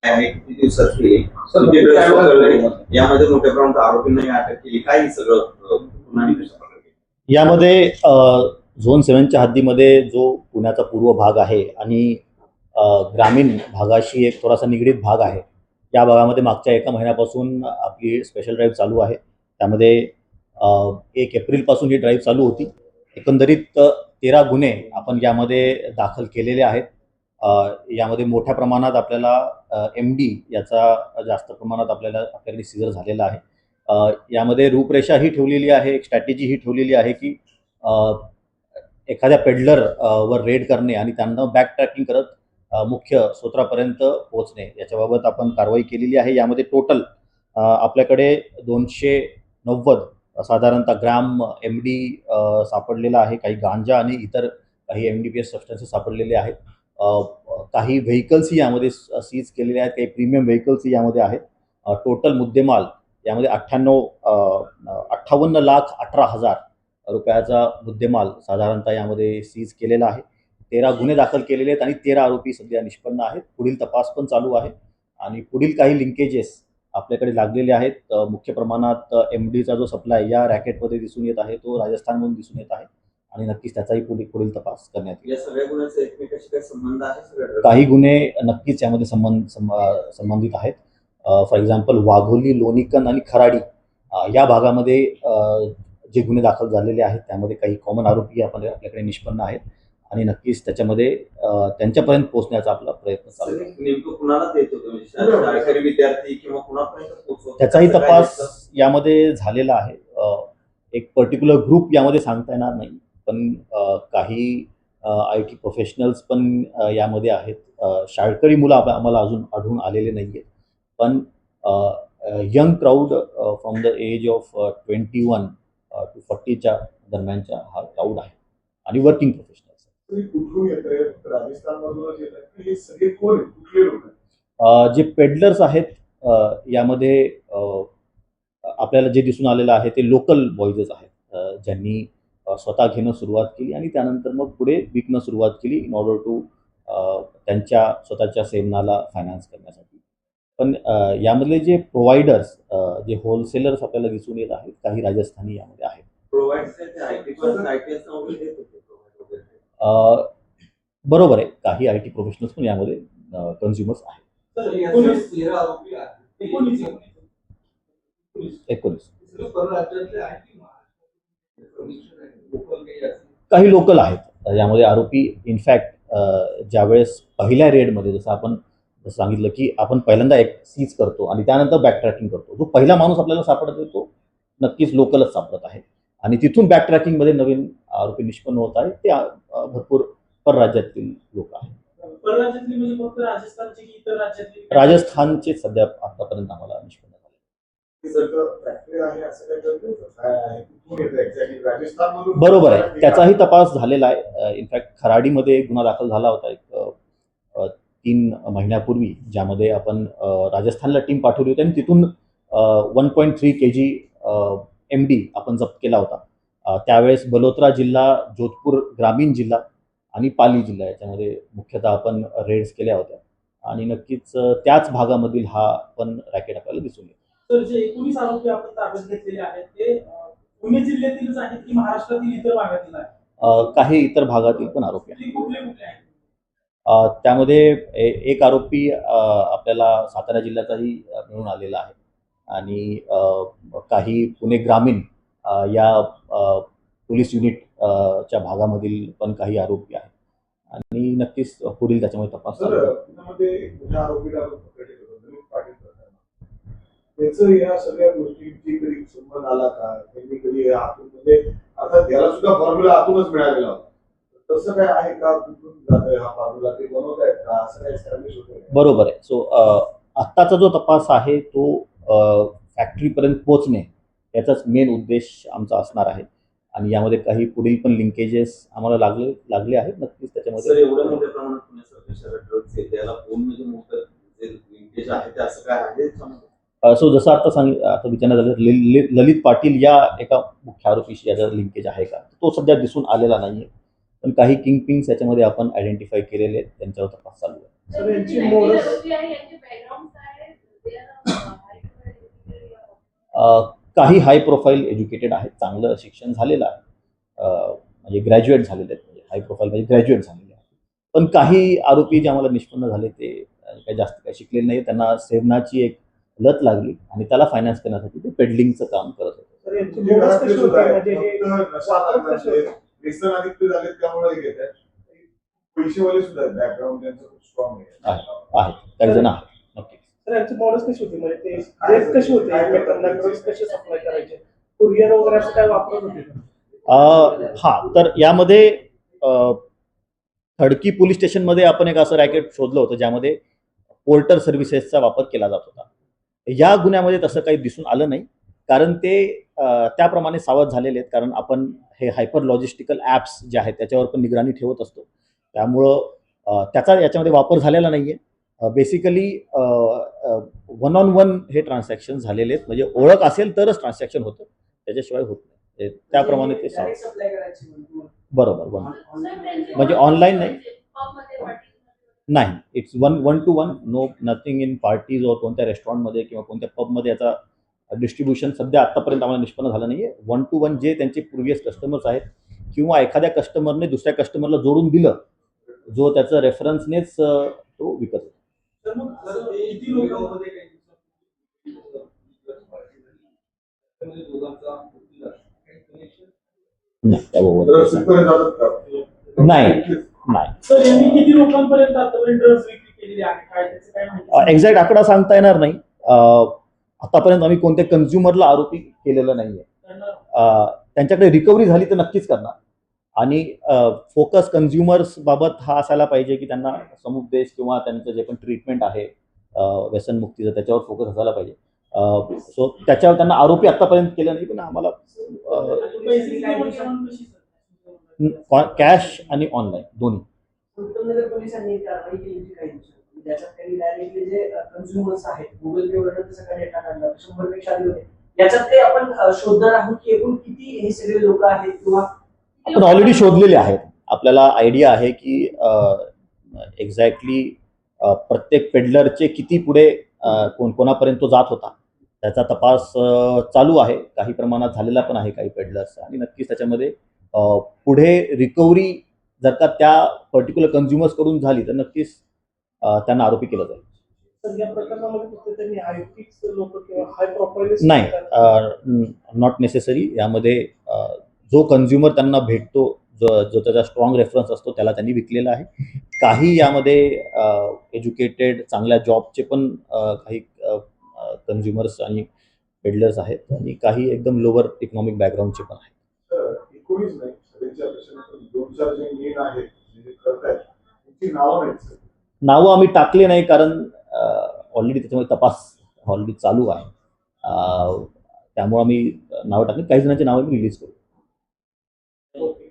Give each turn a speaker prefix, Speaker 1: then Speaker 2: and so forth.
Speaker 1: किती दिवसात केली किती ड्रग्स पकडले यामध्ये मोठ्या प्रमाणात आरोपींना अटक केली काही सगळं पुन्हा आणि कशा प्रकारे केलं?
Speaker 2: यामध्ये झोन 7च्या हद्दीमध्ये जो पुण्याचा पूर्व भाग आहे आणि ग्रामीण भागाशी एक थोडासा निगडीत भाग आहे. या भागामध्ये मागच्या एका महिन्यापासून आपली स्पेशल ड्राईव्ह चालू आहे. त्यामध्ये 1 एप्रिलपासून ही ड्राईव्ह चालू होती. एकंदरीत 13 गुन्हे आपण यामध्ये दाखल केलेले आहेत. यामध्ये मोठ्या प्रमाणात आपल्याला MD याचा जास्त प्रमाणात आपल्याकडे सीझर झालेला आहे. यामध्ये रूपरेषा ही ठेवलेली आहे, एक स्ट्रॅटेजी ही ठेवलेली आहे की एखाद्या पेडलर वर रेड करणे आणि त्यांना बॅक ट्रॅकिंग करत मुख्य स्रोतापर्यंत पोहोचणे याच्याबाबत आपण कारवाई केलेली आहे. यामध्ये टोटल आपल्याकडे 290 साधारणतः ग्राम MD सापडलेला आहे. काही गांजा आणि इतर काही MDPS सबस्टन्सेस सापडलेले आहेत. काही व्हेकल्सही यामध्ये सीज केलेले आहेत. काही प्रीमियम व्हेकल्सही यामध्ये आहेत. टोटल मुद्देमाल यामध्ये 58,18,00,000 रुपयाचा मुद्देमाल साधारणतः यामध्ये सीज केलेला आहे. 13 गुन्हे दाखल केलेले आहेत आणि 13 आरोपी सध्या निष्पन्न आहेत. पुढील तपास पण चालू आहे आणि पुढील काही लिंकेजेस आपल्याकडे लागलेले आहेत. मुख्य प्रमाणात MDचा जो सप्लाय या रॅकेटमध्ये दिसून येत आहे तो राजस्थानमधून दिसून येत आहे आणि नक्कीच त्याचाही पुढील तपास करण्यात येईल.
Speaker 1: या सगळ्या गुन्ह्याचा एकमेकाशी काय संबंध आहे?
Speaker 2: काही गुन्हे नक्कीच यामध्ये संबंधित आहेत. फॉर एक्झाम्पल वाघोली, लोणीकन आणि खराडी या भागामध्ये जे गुन्हे दाखल झालेले आहेत त्यामध्ये काही कॉमन आरोपी आपल्याकडे निष्पन्न आहेत आणि नक्कीच त्याच्यामध्ये त्यांच्यापर्यंत पोहोचण्याचा आपला प्रयत्न चालू आहे.
Speaker 1: नेमकं कुणाला देत होतं म्हणजे शाळकरी विद्यार्थी किंवा कुणापर्यंत पोहोचवतो
Speaker 2: त्याचाही तपास यामध्ये झालेला आहे. एक पर्टिक्युलर ग्रुप यामध्ये सांगता येणार नाही, पण काही IT प्रोफेशनल्स पण यामध्ये आहेत. शाळकरी मुलं आम्हाला अजून आढळून आलेले नाही आहेत, पण young crowd from the age of 21 to 40च्या दरम्यानचा हा क्राऊड आहे आणि वर्किंग प्रोफेशनल्स. जे पेडलर्स आहेत यामध्ये आपल्याला जे दिसून आलेलं आहे ते लोकल बॉयजेस आहेत, ज्यांनी स्वतः घेणं सुरुवात केली आणि त्यानंतर मग पुढे विकणं सुरुवात केली इन ऑर्डर टू त्यांच्या स्वतःच्या सेवनाला फायनान्स करण्यासाठी. पण यामधले जे प्रोव्हायडर्स, जे होलसेलर्स आपल्याला दिसून येत आहेत, काही राजस्थानी यामध्ये आहेत. बरोबर आहे, काही IT प्रोफेशनल्स पण यामध्ये कन्झ्युमर्स आहेत. 19 काही लोकल आहेत यामध्ये आरोपी. इनफॅक्ट ज्यावेळेस पहिल्या रेडमध्ये जसं सांगितलं की आपण पहिल्यांदा एक सीज करतो आणि त्यानंतर बॅक ट्रॅकिंग करतो. जो पहिला माणूस आपल्याला सापडतो तो नक्कीच लोकलच सापडत आहे आणि तिथून बॅक ट्रॅकिंगमध्ये नवीन आरोपी निष्पन्न होत आहेत. ते भरपूर परराज्यातील लोक आहेत. राजस्थानचे सध्या आतापर्यंत आम्हाला निष्पन्न झाले. बरोबर आहे, त्याचाही तपास झालेला आहे. इनफॅक्ट खराडीमध्ये गुन्हा दाखल झाला होता एक 3 महिन्यापूर्वी, ज्यामध्ये आपण राजस्थानला टीम पाठवली होती आणि तिथून 1.3 kg MD आपण जप्त केला होता. त्यावेळेस बलोत्रा जिल्हा, जोधपूर ग्रामीण जिल्हा आणि पाली जिल्हा याच्यामध्ये मुख्यतः आपण रेड्स केल्या होत्या आणि नक्कीच त्याच भागामधील हा पण रॅकेट आपल्याला दिसून येतो.
Speaker 3: तर जे 19 आरोपी आपण ताब्यात घेतलेले आहेत ते पुणे जिल्ह्यातीलच आहेत की महाराष्ट्रातील इतर भागातील आहेत?
Speaker 2: काही इतर भागातील पण आरोपी आहेत.
Speaker 3: कुठले कुठले आहेत?
Speaker 2: त्यामध्ये एक आरोपी आपल्याला सातारा जिल्ह्याचाही मिळून आलेला आहे आणि काही पुणे ग्रामीण या पोलीस युनिट च्या भागामधील पण काही आरोपी आहेत आणि नक्कीच पुढील त्याच्यामध्ये तपास चालू आहे.
Speaker 4: या सगळ्या गोष्टींची कधी संबंध आला का? त्यांनी कधी आतून म्हणजे अर्थात याला सुद्धा फॉर्म्युला आतूनच मिळालेला होता. तसं काय आहे का? कुठून जातोय हा फॉर्म्युला, ते बनवतायत का? असं काय एस्टॅब्लिश होतंय?
Speaker 2: बरोबर आहे. सो आत्ताचा जो तपास आहे तो फॅक्टरीपर्यंत पोहोचणे याचाच मेन उद्देश आमचा असणार आहे आणि यामध्ये काही पुढील पण लिंकेजेस आम्हाला लागले आहेत. नक्कीच त्याच्यामध्ये
Speaker 1: एवढ्या मोठ्या प्रमाणात पुण्यासारख्या ड्रग्स आहे त्याला फोन म्हणजे मोठं जे लिंकेज आहे ते असं काय आहे?
Speaker 2: सो जसं आता विचारण्यात झालं, ललित पाटील या एका मुख्य आरोपीशी याचा लिंकेज आहे का, तो सध्या दिसून आलेला नाहीये, पण काही किंग पिंग्स याच्यामध्ये आपण आयडेंटिफाय केलेले आहेत, त्यांच्यावर तपास चालू आहे.
Speaker 3: सर यांची मोडस
Speaker 2: काही हाय प्रोफाईल एज्युकेटेड आहेत, चांगलं शिक्षण झालेलं आहे, म्हणजे ग्रॅज्युएट झालेले आहेत, म्हणजे हाय प्रोफाईल म्हणजे ग्रॅज्युएट झालेले आहेत. पण काही आरोपी जे आम्हाला निष्पन्न झाले ते काही जास्त काही शिकलेले नाही, त्यांना सेवनाची एक लत लागली आणि त्याला फायनान्स करण्यासाठी ते पेडलिंगचं काम करत होते.
Speaker 3: सर यांची मोडस कशी होती म्हणजे हे
Speaker 4: नशा
Speaker 3: वापरत कशी होते?
Speaker 4: व्यसन आदित्य झाले त्यामुळे हे घेतात. पैसेवाले सुद्धा बॅकग्राऊंड त्यांचं खूप स्ट्रॉंग आहे.
Speaker 2: आहेत काही जण आहेत नक्कीच.
Speaker 3: सर यांची मॉडेल्स कशी होती म्हणजे ते ड्रेस कशी होते एकमेकांना ड्रेस कसे सप्लाय करायचे कुरिअर वगैरे असं काय वापरत होते का?
Speaker 2: हा तर यामध्ये खडकी पोलीस स्टेशनमध्ये आपण एक असं रॅकेट शोधलं होतं ज्यामध्ये पोर्टर सर्व्हिसेसचा वापर केला जात होता. या गुन्ह्यामध्ये तसं काही दिसून आलं नाही, कारण ते त्याप्रमाणे सावध झालेले आहेत, कारण आपण हे हायपर लॉजिस्टिकल ॲप्स जे आहेत त्याच्यावर पण निगराणी ठेवत असतो, त्यामुळं त्याचा याच्यामध्ये वापर झालेला नाही आहे. बेसिकली वन ऑन वन हे ट्रान्झॅक्शन झालेले आहेत, म्हणजे ओळख असेल तरच ट्रान्झॅक्शन होतं, त्याच्याशिवाय होत नाही. त्याप्रमाणे ते बरोबर म्हणजे ऑनलाईन नाही, it's one two one, no nothing in parties और कोणत्या रेस्टॉरंटमध्ये किंवा कोणत्या पबमध्ये याचा डिस्ट्रीब्युशन सध्या आत्तापर्यंत आम्हाला निष्पन्न झालं नाही आहे. वन टू वन जे त्यांचे प्रिव्हियस कस्टमर्स आहेत किंवा एखाद्या कस्टमरने दुसऱ्या कस्टमरला जोडून दिलं, जो त्याचं रेफरन्सनेच तो विकत होता.
Speaker 3: तर मग किती लोकांमध्ये
Speaker 2: नाही त्याबरोबर नाही.
Speaker 3: सर यांनी किती लोकांपर्यंत आतापर्यंत ड्रग्स विक्री केलेली आहे काय त्याचं काय माहिती?
Speaker 2: एक्झॅक्ट आकडा सांगता येणार नाही. आतापर्यंत आम्ही कोणत्या कन्झ्युमरला आरोपी केलेलं नाहीये. त्यांच्याकडे रिकव्हरी झाली तर नक्कीच करणार, आणि फोकस कन्झ्युमर्स बाबत हा असायला पाहिजे की त्यांना समुपदेश किंवा त्यांचं जे पण ट्रीटमेंट आहे व्यसनमुक्तीचं त्याच्यावर फोकस असायला पाहिजे. सो त्याच्यावर त्यांना आरोपी आतापर्यंत केलं नाही, पण आम्हाला कॅश आणि ऑनलाईन दोन्ही.
Speaker 5: उत्तमनगर पोलिसांनी कारवाई केली होती काही दिवसांपूर्वी, ज्याच्यात त्यांनी डायरेक्टली जे कन्झ्युमर्स आहेत गुगल पे वरून जसं काही डेटा काढला 100 पेक्षा अधिक होते. याच्यात ते आपण शोधणार आहोत की एकूण किती हे सगळे लोक आहेत किंवा
Speaker 2: आपण ऑलरेडी शोधलेले आहेत. आपल्याला आयडिया आहे की एक्झॅक्टली प्रत्येक पेडलरचे किती पुढे कोणापर्यंत तो जात होता त्याचा तपास चालू आहे. काही प्रमाणात झालेला पण आहे काही पेडलर्स, आणि नक्कीच त्याच्यामध्ये पुढे रिकव्हरी जर का त्या पर्टिक्युलर कन्झ्युमर्स कडून झाली तर नक्कीच त्यांना आरोपी केलं जाईल.
Speaker 3: तर या प्रकरणामध्ये फक्त त्यांनी हायपिक्स लोक किंवा हाय प्रोफाईल
Speaker 2: नाही, नॉट नेसेसरी. यामध्ये जो कन्झ्युमर त्यांना भेटतो, जो त्याचा स्ट्रॉंग रेफरन्स असतो त्याला त्यांनी विकलेला आहे. काही यामध्ये एज्युकेटेड चांगल्या जॉबचे पण काही कन्झ्युमर्स आणि पेडलर्स आहेत, आणि काही एकदम लोअर इकॉनॉमिक बॅकग्राऊंडचे पण आहेत.
Speaker 4: 19 नाही, सध्याच्या प्रश्नात 2-4 जे मेन आहेत जे करतायत त्यांची नावं नाहीत सर.
Speaker 2: नावं आम्ही टाकले नाही, कारण ऑलरेडी त्याच्यामध्ये तपास ऑलरेडी चालू आहे. त्यामुळे आम्ही नावं टाकली, काही जणांची नावं मी रिलीज करू.
Speaker 3: ओके.